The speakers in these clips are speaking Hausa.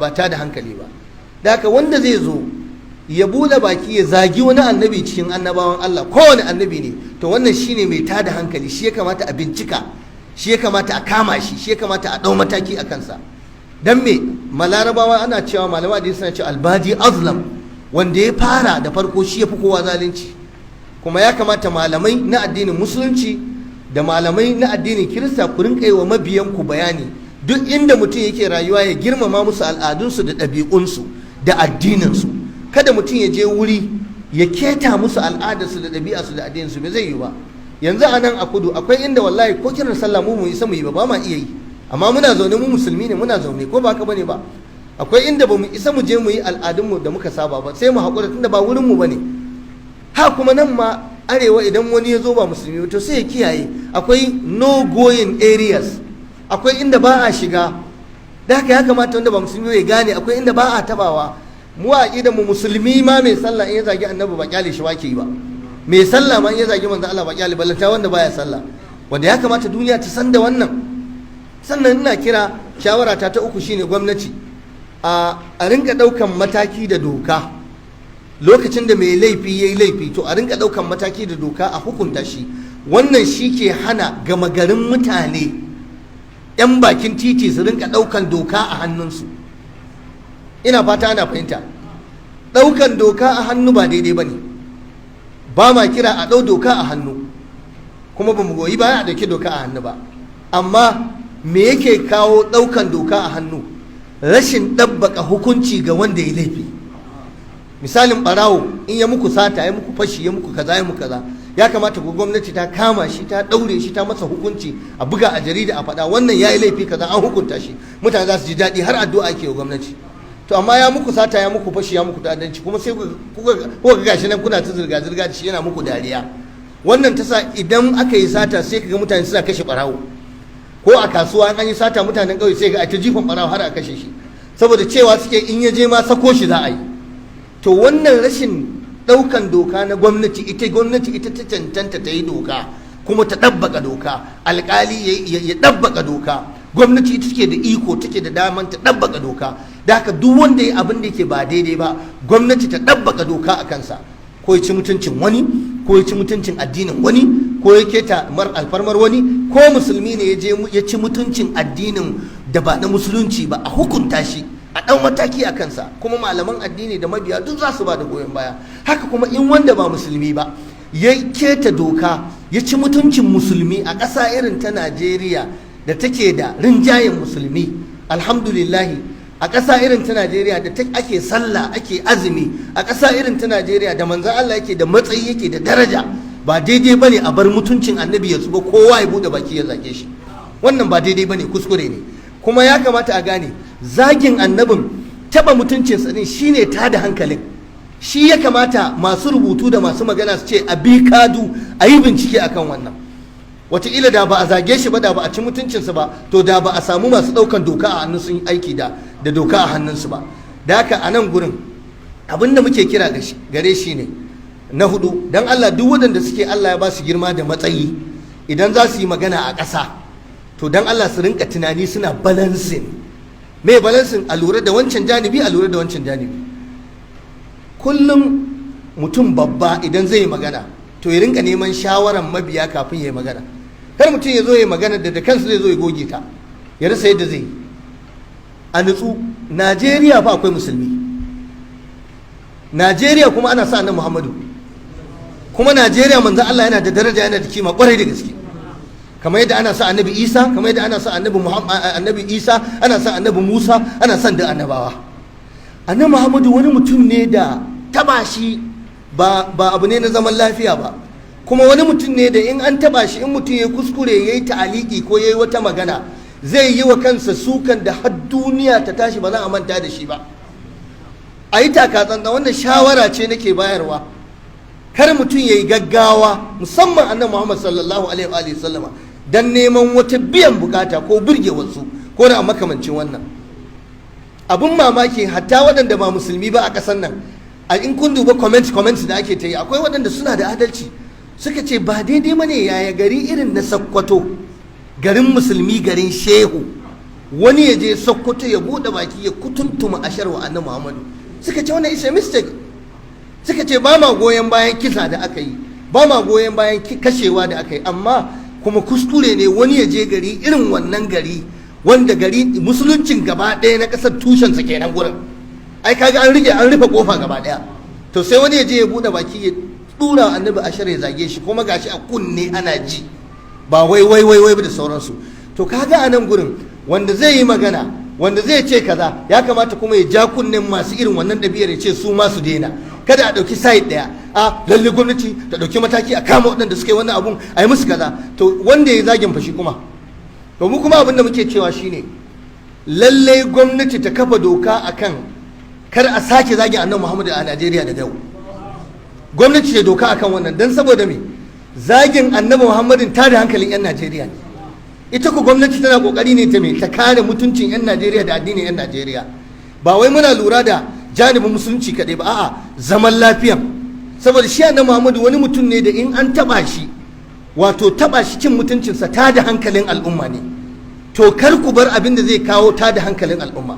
ba ta da hankali ba. Da haka wanda zai zo ya bude baki ya zagi wani annabi cikin annabawan Allah, kowane annabi ne, to wannan shine mai tada hankali, shi ya kamata a bincika, shi ya kamata a kama shi, shi ya kamata a ɗau mataki a kansa. Dan me malarabawa ana cewa malama da suna cewa albadi azlam, wanda ya fara da farko shi ya fi kowa zalunci. Kuma ya kamata malamai na addinin musulunci da malamai na addinin kirista ku rinka yi wa mabiyanku bayani, duk inda mutum yake rayuwa ya girmama musu al'adunsu da ɗabi'unsu da addininsu. Kada mutum ya je wuri ya keta musu al'adarsu da ɗabi'arsu da addininsu, bai zai yi ba. Yanzu a nan a kudu akwai inda wallahi ko kiran sallah mu isa mu yi ba ma iya yi, amma muna zaune, mu musulmi ne, muna zaune, ko ba haka bane ba. Akwai inda ba mu isa mu je mu yi al'adunmu da muka saba ba, sai mu haƙura tunda ba wurinmu ba ne. Ha kuma nan ma arewa idan wani ya zo ba musulmi to sai ya kiyaye, akwai no going areas, akwai inda ba a shiga. Da haka ya kamata wanda ba musulmi ya gane akwai inda ba a tabawa. Mu a idan mu musulmi ma mai sallah in ya zagi annabi ba kyale shi wake yi ba, mai sallah ma in ya zagi manzo Allah ba kyale ballanta wanda baya sallah, wanda ya kamata duniya ta san da wannan. Sannan ina kira shawara ta uku shine gwamnati a rinka daukan mataki da doka lokacin da mai laifi yayi laifi, to a rinka daukan mataki da doka a hukunta shi. Wannan shi ke hana gama garin mutane 'yan bakin titi su rinka daukan doka a hannunsu. Ina fata ana fahimta. Daukan doka a hannu ba daidai bane, ba ma kira a dau doka a hannu, kuma ba mu goyi baya a dauki doka a hannu ba. Amma me yake kawo daukan doka a hannu? Rashin ɗabbaka hukunci ga wanda ya laifi. Misalin ɓarawo in ya muku sata, ya muku fashi, ya muku kaza, ya muku kaza, ya kamata ku gwamnati ta kama shi, ta ɗaure shi, ta masa hukunci, a buga a jarida a faɗa wannan ya yi laifi kaza, an hukunta shi, mutane za su ji daɗi, har addu'a ake wa gwamnati. To amma ya muku sata, ya muku fashi, ya muku ta'addanci, kuma sai kuka ga gashi nan kuna ta zirga-zirga da shi, yana muku dariya. Wannan ta sa idan aka yi sata sai kaga mutane suna kashe ɓarawo, ko a kasuwa an yi sata mutanen ƙauye sai ga a ta jifan ɓarawo har a kashe shi, saboda cewa suke in ya je ma sako shi za a yi. To wannan rashin ɗaukan doka na gwamnati ita ta cancanta ta yi doka kuma ta ɗabbaka doka, alƙali ya ɗabbaka doka, gwamnati ita take da iko, take da daman ta ɗabbaka doka. Da haka duk wanda ya abin da yake ba daidai ba, gwamnati ta ɗabbaka doka a kansa, ko ya ci mutuncin wani, ko ya ci mutuncin addinin wani, ko ya keta alfarmar wani, ko musulmi ne ya ci mutuncin addinin da ba na musulunci ba, a hukunta shi, a ɗan mataki a kansa. Kuma malaman addini da mabiya duk za su ba da goyon baya. Haka kuma in wanda ba musulmi ba ya keta doka, ya ci mutuncin musulmi a ƙasa irin ta Najeriya da take da rinjayen musulmi, alhamdulillahi, a ƙasa irin ta Najeriya da ake sallah, ake azumi, a ƙasa irin ta Najeriya da manzon Allah yake da matsayi, yake da daraja, ba daidai bane a bar mutuncin annabi ya zuba kowa ya bude baki ya zage shi. Wannan ba daidai bane, kuskure ne. Kuma ya kamata a gane zagin annabin, taba mutuncinsa din shine tada hankalin. Shi ya kamata masu rubutu da masu magana su ce a bi kadu, a yi bincike akan wannan. Wataƙila da ba a zage shi ba, da ba a ci mutuncinsa ba, to da ba a samu masu ɗaukan doka a hannun sun yi aiki da doka a hannunsu ba. Da haka a nan gurin abin da muke kira gare shi ne na hudu, don Allah duk waɗanda suke Allah ya ba su girma da matsayi, idan za su yi magana a ƙasa, to don Allah su rinka tunani suna balansin. Me balansin? A lura da wancan janibi, a lura da wancan janibi. Kullum mutum babba idan zai yi magana, to ya rinka neman shawaran mabiya kafin ya yi magana. Kar mutum ya zo ya yi magana da kansa zai zo ya goge ta, ya rasa yadda zai yi. A nutsu. Najeriya fa akwai musulmi, Najeriya kuma ana sa annabi Muhammadu, kuma Najeriya manzon Allah yana da daraja, yana da kima kwarai da gaske. Kamar yadda ana sa annabi Isa, kamar yadda ana sa annabi Isa, ana sa annabi Musa, ana son da annabawa. Annabi Muhammadu wani mutum ne da taba shi ba abu ne na zaman lafiya ba, kuma wani mutum ne da in an taba shi, in mutum ya kuskure ya yi ta'aliki ko ya yi wata magana, zai yi wa kansa sukan da har duniya ta tashi ba za a manta da shi ba. A yi takatsantsan, wannan shawara ce nake bayarwa. Kar mutum ya yi gaggawa, musamman annabi Muhammad sallallahu alaihi wa sallama, dan neman wata biyan bukata ko burge wasu ko na makamancin wannan. Abun mamaki, hatta waɗanda ba musulmi ba a ƙasar nan, a in kun duba comments da ake ta yi, akwai waɗanda suna da adalci, suka ce ba daidai bane yaya gari irin na Sokoto, garin musulmi, garin shehu, wani ya je Sokoto ya buɗe baki ya kutuntuma ashar wa annabi Muhammadu. Suka ce wannan is a mistake. Suka ce ba ma goyon bayan kisa da aka yi, ba ma goyon bayan kashewa da aka yi, amma kuma kuskure ne wani ya je gari irin wannan gari wanda gari musuluncin gaba ɗaya na ƙasar tushensa kenan gurin. Ai kaga an rufe kofa gaba ɗaya. To sai wani ya je ya buɗe baki ya dura annabi ashar ya zage shi, kuma gashi a kunne ana ji, ba wai da sauransu. To kaga a nan gurin wanda zai yi magana, wanda zai ce kaza, ya kamata kuma ya ja kunnen masu irin wannan ɗabi'ar ya ce su ma su daina. Kada a ɗauki side ɗaya, a lalle gwamnati ta ɗauki mataki a kama waɗanda suka yi wannan abun a yi musu kaza. To wanda ya zagin fashi kuma, to mu kuma abin da muke cewa shine lalle gwamnati ta kafa doka akan kar a sake zagin annabi Muhammadu a Najeriya da yau. Gwamnati ce doka akan wannan, dan saboda me zagin annabi Muhammadin ta da hankalin 'yan Najeriya ne. Ita ku gwamnati tana kokari ne ta kare mutuncin 'yan Najeriya da addinin 'yan Najeriya. Ba wai muna lura da janibin musulunci kaɗai ba, a'a zaman lafiyan. Saboda shi annabi Muhammadu wani mutum ne da in an taɓa shi, wato taɓa shi cin mutuncinsa ta da hankalin al'umma ne. To kar ku bar abin da zai kawo ta da hankalin al'umma.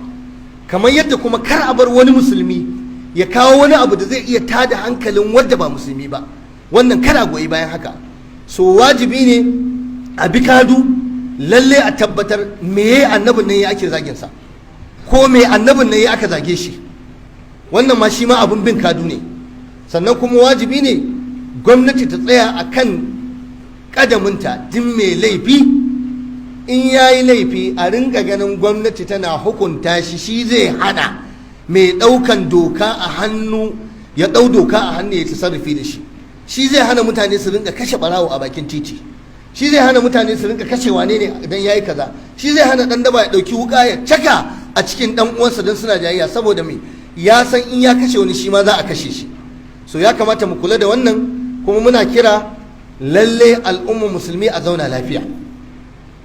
Kamar yadda kuma kar a bar wani musulmi ya kawo wani abu da zai iya ta da hankalin wadda ba musulmi ba. Wannan kada goyi bayan haka. So wajibi ne a bi kadu, lalle a tabbatar meye annabin nan ya ake zagin sa, ko me annabin nan ya aka zage shi. Wannan ma shi ma abun bin kadu ne. Sannan kuma wajibi ne gwamnati ta tsaya a kan kadaminta, din mai laifi in ya yi laifi a rinka ganin gwamnati tana hukunta shi. Shi zai hana mai ɗaukan doka a hannu ya ɗau doka a hannu ya tasarrufi da shi. Shi zai hana mutane su rinka kashe ɓarawo a bakin titi. Shi zai hana mutane su rinka kashe wane ne idan ya yi kaza. Shi zai hana ɗan daba ya ɗauki wuƙa ya caka a cikin ɗan uwansa don suna jayayya, saboda me ya san in ya kashe wani shi ma za a kashe shi. So ya kamata mu kula da wannan, kuma muna kira lalle al'ummar musulmi a zauna lafiya.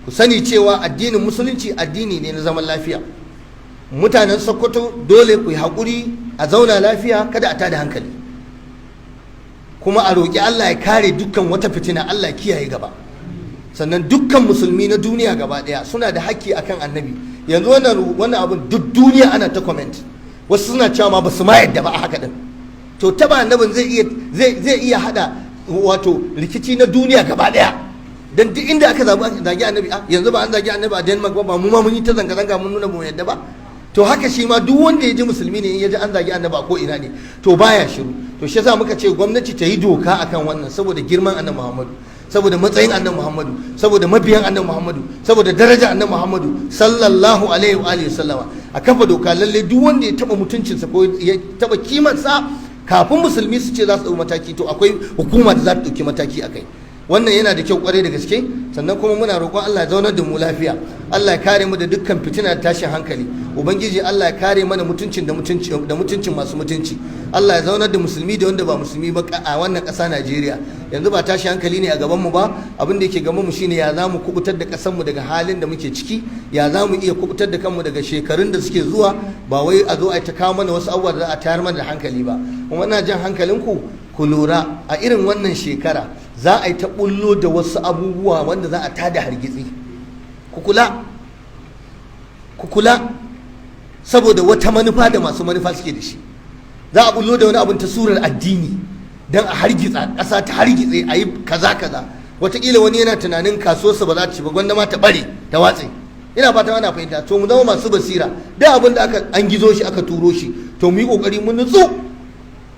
Ku sani cewa addinin musulunci addini ne na zaman lafiya. Mutanen Sokoto dole ku yi haƙuri a zauna lafiya, kada a tada hankali, kuma a roƙi Allah ya kare dukkan wata fitina, Allah ya kiyaye gaba. Sannan dukkan musulmi na duniya gaba ɗaya suna da haƙƙi akan annabi. Yanzu wannan abin duk duniya ana ta comment, wasu suna cewa ma ba su ma yadda ba a haka din. To taba annabin zai iya hada wato rikici na duniya gaba ɗaya. Dan duk inda aka zagi annabi, yanzu ba an zagi annabi a Denmark ba, mu ma mun yi ta zanga-zanga mun nuna mu yadda ba. To haka shi ma duk wanda ya ji musulmi ne in ya ji an zagi annabi a ko ina ne, to baya shiru. To shi yasa muka ce gwamnati ta yi doka akan wannan, saboda girman annabi Muhammadu, saboda matsayin annabi Muhammadu, saboda mabiyan annabi Muhammadu, saboda daraja annabi Muhammadu sallallahu alaihi wa alihi sallama. A kafa doka lalle duk wanda ya taba mutuncinsa ko ya taba kimarsa, kafin musulmi su ce za su ɗau mataki, to akwai hukuma da za ta ɗauki mataki akai. Wannan yana da kyau kwarai da gaske. Sannan kuma muna roƙon Allah ya zaunar da mu lafiya, Allah ya kare mu da dukkan fitina da tashin hankali. Ubangiji Allah ya kare mana mutuncin da mutuncin masu mutunci. Allah ya zaunar da musulmi da wanda ba musulmi ba a wannan ƙasa Najeriya. Yanzu ba tashin hankali ne a gaban mu ba, abin da yake gaban mu shine ya za mu kubutar da ƙasar mu daga halin da muke ciki, ya za mu iya kubutar da kanmu daga shekarun da suke zuwa, ba wai a zo a ta kawo mana wasu abubuwa da za a tayar mana da hankali ba. Kuma ina jan hankalinku ku lura, a irin wannan shekara za a yi ta bullo da wasu abubuwa wanda za a tada hargitsi. Ku kula saboda wata manufa da masu manufa suke da shi. Za a bullo da wani abin ta surar addini don a hargitsa ƙasa, ta hargitse a yi kaza. Wataƙila wani yana tunanin kasuwarsa ba za ta ci ba, gwanda ma ta ɓare ta watse. Ina fata ana fahimta. To mu zama masu basira, da abin da an gizo shi aka turo shi, to mu yi ƙoƙari mu nutsu,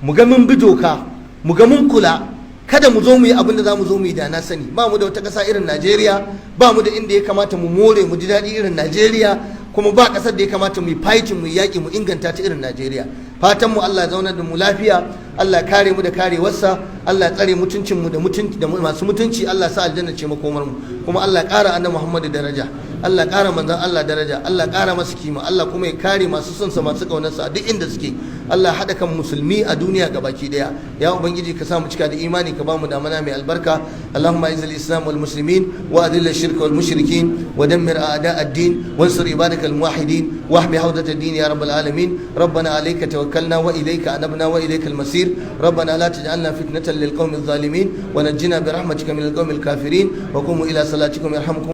mu ga mun bi doka, mu ga mun kula. Kada mu zo mu yi abin da za mu zo mu yi da na sani. Ba mu da wata ƙasa irin Najeriya, ba mu da inda ya kamata mu more mu ji daɗi irin Najeriya, kuma ba ƙasar da ya kamata mu yi fighting, mu yi yaƙi, mu inganta ta irin Najeriya. Fatan mu Allah ya zaunar da mu lafiya, Allah ya kare mu da karewarsa, Allah ya tsare mutuncin mu da masu mutunci, Allah ya sa aljanna ce makomar mu, kuma Allah ya ƙara annabi Muhammadu daraja, Allah ya ƙara manzon Allah daraja, Allah ya ƙara masa kima, Allah kuma ya kare masu son sa, masu ƙaunar sa a duk inda suke. Allah ya haɗa kan musulmi a duniya gabaki daya. Ya ubangiji ka sa mu cika da imani, ka ba mu damana mai albarka. Allahumma izzil islam wal muslimin wa adil ash-shirka wal mushrikin wa dammir a'da ad-din wansur ibadaka al-muwahhidin wa ahmi hawdat ad-din ya rabbal alamin. Rabbana alayka tawakkalna wa ilayka anabna wa ilayka al-masir. ربنا لا تجعلنا فتنة للقوم الظالمين ونجنا برحمتك من القوم الكافرين وقوموا إلى صلاتكم يرحمكم